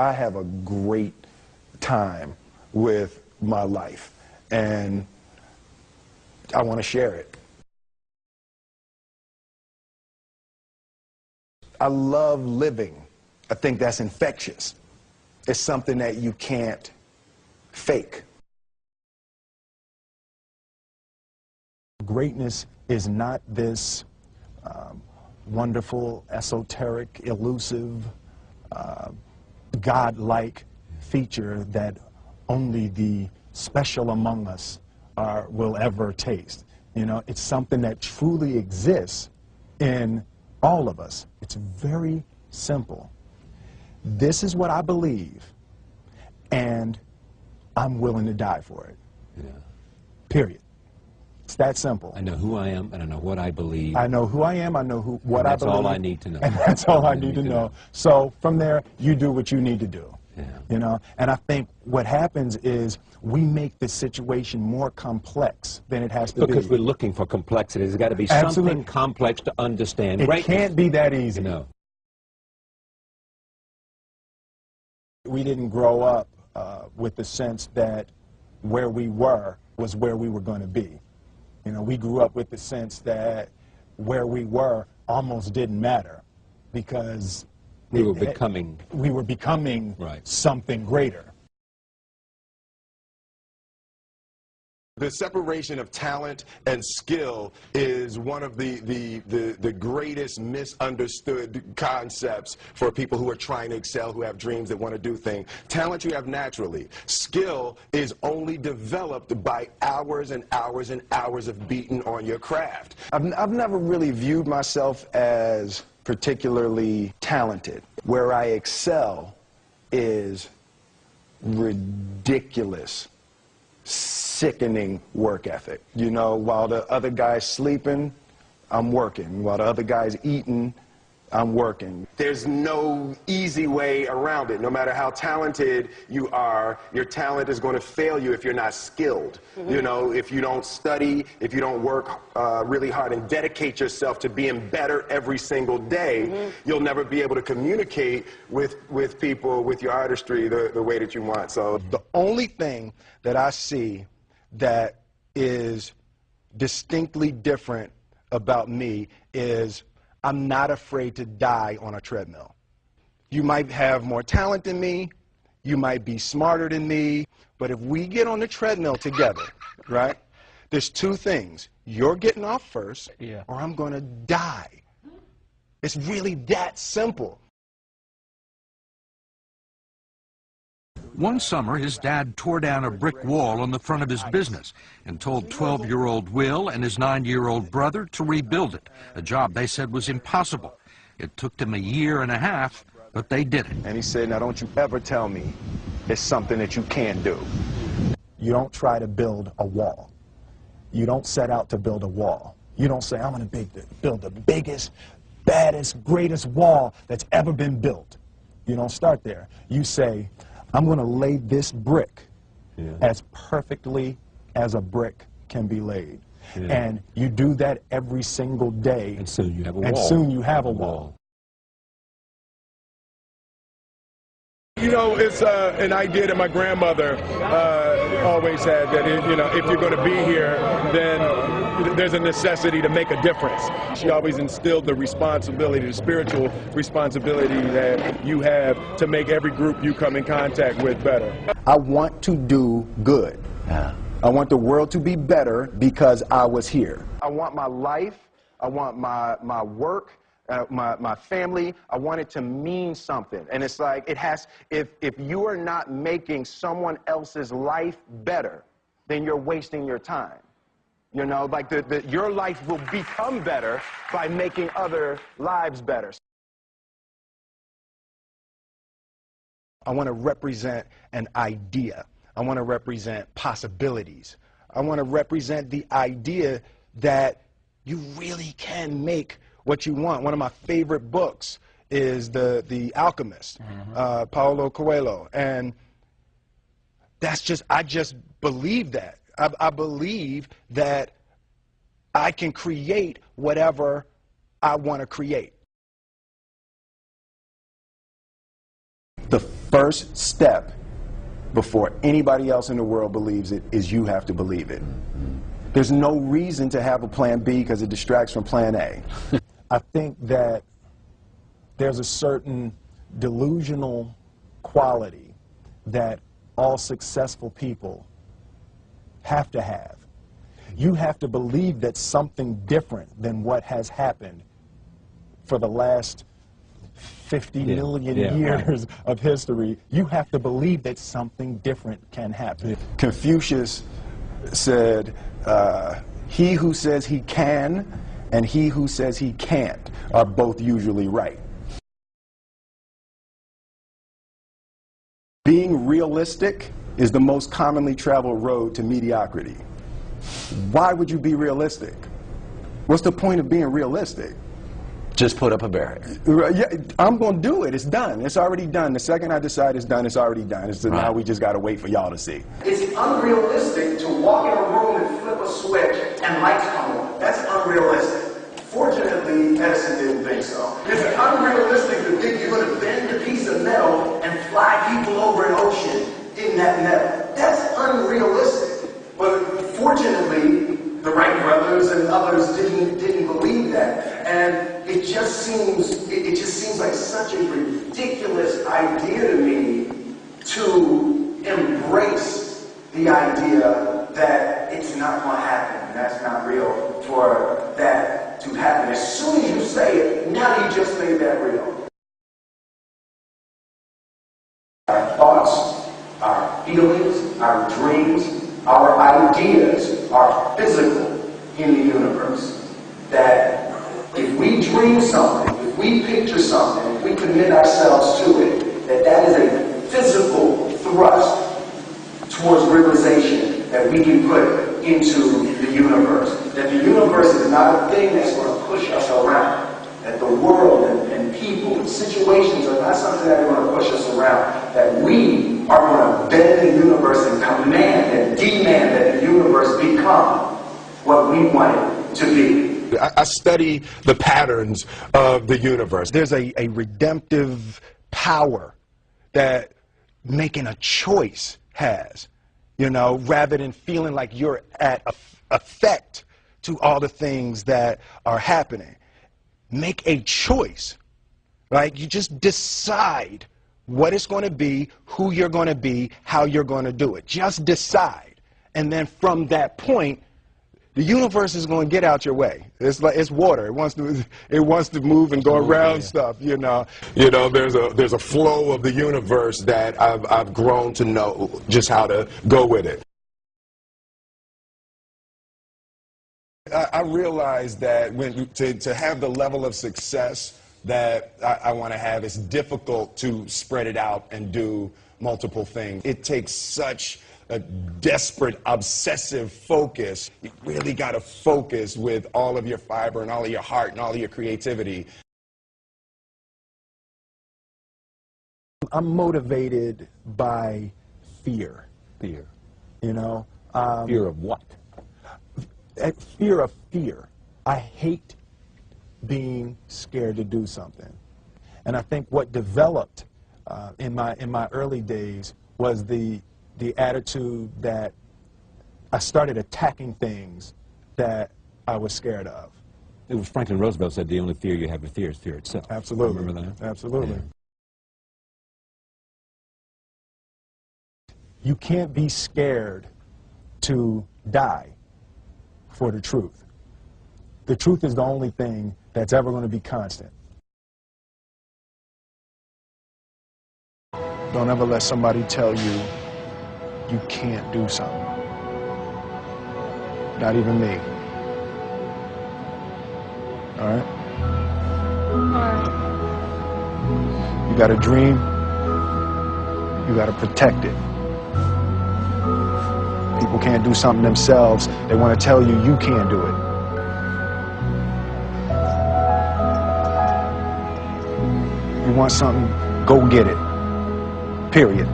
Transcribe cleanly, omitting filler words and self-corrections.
I have a great time with my life, and I want to share it. I love living. I think that's infectious. It's something that you can't fake. Greatness is not this wonderful, esoteric, elusive, God-like feature that only the special among us will ever taste. You know, it's something that truly exists in all of us. It's very simple. This is what I believe, and I'm willing to die for it. Yeah. Period. It's that simple. I know who I am, and I know what I believe. I know who I am, I know what I believe. That's all I need to know. And that's all I need to know. So from there, you do what you need to do. Yeah. You know, and I think what happens is we make the situation more complex than it has to be. Because we're looking for complexity. There's got to be something complex to understand. It can't be that easy. No. We didn't grow up with the sense that where we were was where we were going to be. You know, we grew up with the sense that where we were almost didn't matter because we were becoming right. Something greater. The separation of talent and skill is one of the greatest misunderstood concepts for people who are trying to excel, who have dreams that want to do things. Talent you have naturally. Skill is only developed by hours and hours and hours of beating on your craft. I've never really viewed myself as particularly talented. Where I excel is ridiculous, sickening work ethic. You know, while the other guy's sleeping, I'm working. While the other guy's eating, I'm working. There's no easy way around it. No matter how talented you are, your talent is going to fail you if you're not skilled. Mm-hmm. You know, if you don't study, if you don't work really hard and dedicate yourself to being better every single day, mm-hmm. you'll never be able to communicate with people, with your artistry, the way that you want. So the only thing that I see that is distinctly different about me is I'm not afraid to die on a treadmill. You might have more talent than me, you might be smarter than me, but if we get on the treadmill together, right, there's two things. You're getting off first, or I'm going to die. It's really that simple. One summer, his dad tore down a brick wall on the front of his business and told 12-year-old Will and his 9-year-old brother to rebuild it, a job they said was impossible. It took them 1.5 years, but they did it. And he said, now don't you ever tell me it's something that you can't do. You don't try to build a wall. You don't set out to build a wall. You don't say, I'm going to build the biggest, baddest, greatest wall that's ever been built. You don't start there. You say, I'm going to lay this brick as perfectly as a brick can be laid. Yeah. And you do that every single day. And soon you have a wall. And soon you have a wall. You know, it's an idea that my grandmother always had, that you know, if you're going to be here, then there's a necessity to make a difference. She always instilled the responsibility, the spiritual responsibility that you have to make every group you come in contact with better. I want to do good. Yeah. I want the world to be better because I was here. I want my life, I want my work, my family, I want it to mean something. And it's like, it has, if you are not making someone else's life better, then you're wasting your time. You know, like your life will become better by making other lives better. I want to represent an idea. I want to represent possibilities. I want to represent the idea that you really can make what you want. One of my favorite books is The Alchemist, Paulo Coelho. And that's just, I just believe that. I believe that I can create whatever I want to create. The first step before anybody else in the world believes it is you have to believe it. There's no reason to have a plan B because it distracts from plan A. I think that there's a certain delusional quality that all successful people have to have. You have to believe that something different than what has happened for the last 50 million years of history. You have to believe that something different can happen. Confucius said, he who says he can and he who says he can't are both usually right. Being realistic is the most commonly traveled road to mediocrity. Why would you be realistic? What's the point of being realistic? Just put up a barrier. Yeah, I'm going to do it. It's done. It's already done. The second I decide it's done, it's already done. So now we just got to wait for y'all to see. It's unrealistic to walk in a room and flip a switch and lights come on. That's unrealistic. Fortunately, Edison didn't think so. It's unrealistic to think you're going to bend a piece of metal and fly people over an ocean in that metal. That's unrealistic. But fortunately, the Wright brothers and others didn't believe that. And it just seems like such a ridiculous idea to me to embrace the idea that it's not going to happen and that's not real for that to happen. As soon as you say it, now you just made that real. Our thoughts, our feelings, our dreams, our ideas are physical in the universe. That if we dream something, if we picture something, if we commit ourselves to it, that is a physical thrust towards realization that we can put into the universe. That the universe is not a thing that's going to push us around. That the world and people and situations are not something that are going to push us around. That we are going to bend the universe and command and demand that the universe become what we want it to be. I study the patterns of the universe. There's a redemptive power that making a choice has, you know, rather than feeling like you're at effect to all the things that are happening. Make a choice, right? You just decide what it's going to be, who you're going to be, how you're going to do it. Just decide. And then from that point, the universe is going to get out your way. It's like it's water. It wants to move and go around stuff, you know. You know, there's a flow of the universe that I've grown to know just how to go with it. I realize that to have the level of success that I want to have, it's difficult to spread it out and do multiple things. It takes such a desperate, obsessive focus. You really got to focus with all of your fiber and all of your heart and all of your creativity. I'm motivated by fear. Fear. You know? Fear of what? Fear of fear. I hate being scared to do something. And I think what developed in my early days was the attitude that I started attacking things that I was scared of. It was Franklin Roosevelt said the only fear you have to fear is fear itself. Absolutely. Remember that? Absolutely. Yeah. You can't be scared to die for the truth. The truth is the only thing that's ever going to be constant. Don't ever let somebody tell you you can't do something. Not even me. All right? You got a dream, you got to protect it. People can't do something themselves. They want to tell you you can't do it. You want something, go get it. Period.